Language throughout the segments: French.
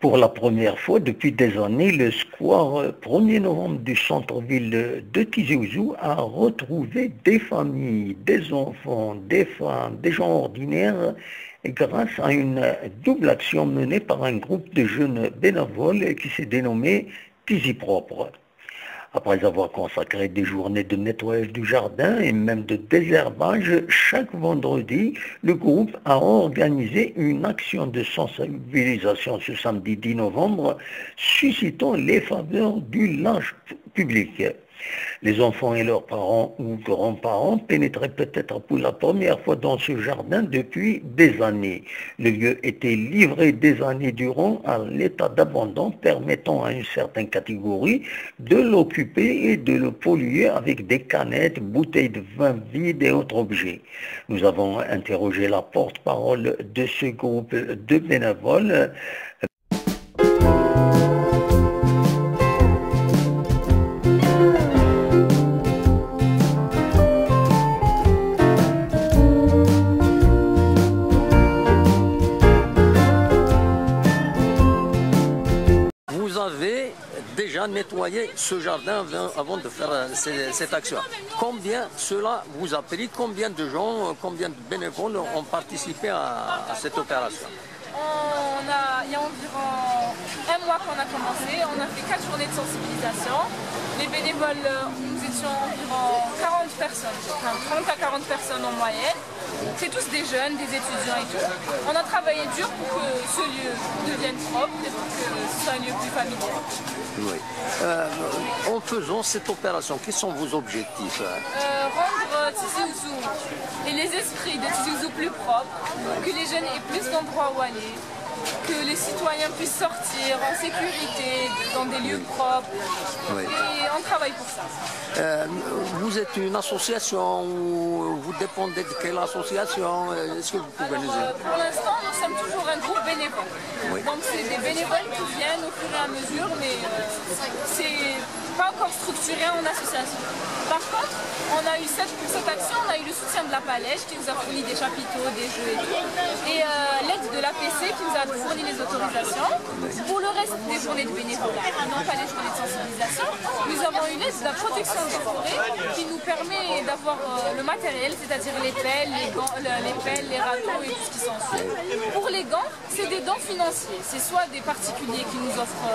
Pour la première fois depuis des années, le square 1er novembre du centre-ville de Tizi Ouzou a retrouvé des familles, des enfants, des femmes, des gens ordinaires grâce à une double action menée par un groupe de jeunes bénévoles qui s'est dénommé Tizi Propre. Après avoir consacré des journées de nettoyage du jardin et même de désherbage, chaque vendredi, le groupe a organisé une action de sensibilisation ce samedi 10 novembre, suscitant les faveurs du large public. Les enfants et leurs parents ou grands-parents pénétraient peut-être pour la première fois dans ce jardin depuis des années. Le lieu était livré des années durant à l'état d'abandon, permettant à une certaine catégorie de l'occuper et de le polluer avec des canettes, bouteilles de vin vides et autres objets. Nous avons interrogé la porte-parole de ce groupe de bénévoles. Vous avez déjà nettoyé ce jardin avant de faire cette action. Combien cela vous a pris? Combien de gens, combien de bénévoles ont participé à cette opération? Il y a environ un mois qu'on a commencé, on a fait 4 journées de sensibilisation. Les bénévoles, nous étions environ 40 personnes, 30 à 40 personnes en moyenne. C'est tous des jeunes, des étudiants et tout. On a travaillé dur pour que ce lieu devienne propre et pour que ce soit un lieu plus familial. Oui. En faisant cette opération, quels sont vos objectifs? Rendre Tizi Ouzou et les esprits de Tizi Ouzou plus propres, que les jeunes aient plus d'endroits où aller, que les citoyens puissent sortir en sécurité, dans des lieux propres. Oui. Et on travaille pour ça. Vous êtes une association ou vous dépendez de quelle association? Est-ce que vous pouvez nous dire? Pour l'instant, nous sommes toujours un groupe bénévole. Oui. Donc c'est des bénévoles qui viennent au fur et à mesure, mais c'est pas encore structuré en association. Par contre, on a eu pour cette action, on a eu le soutien de la Palège qui nous a fourni des chapiteaux, des jeux et tout. Et l'aide de l'APC qui nous a fourni les autorisations. Pour le reste des journées de bénévolat, non pas les journées de sensibilisation, nous avons une aide de la protection des forêts qui nous permet d'avoir le matériel, c'est-à-dire les pelles, les gants, les râteaux et tout ce qui s'ensuit. Pour les gants, c'est des dons financiers. C'est soit des particuliers qui nous offrent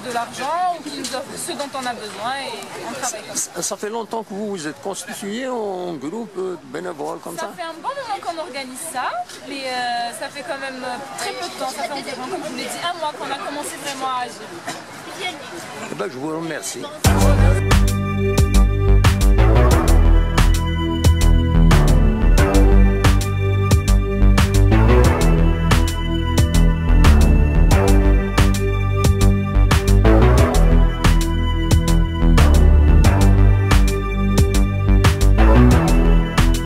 de l'argent ou qui nous offrent ce dont on a besoin et on travaille comme ça. Ça fait longtemps que vous vous êtes constitué en groupe bénévole comme ça? Ça fait un bon moment qu'on organise ça, mais ça fait quand même très peu de temps. Ça fait environ, comme je vous l'ai dit, un mois qu'on a commencé vraiment à agir. Eh ben, je vous remercie.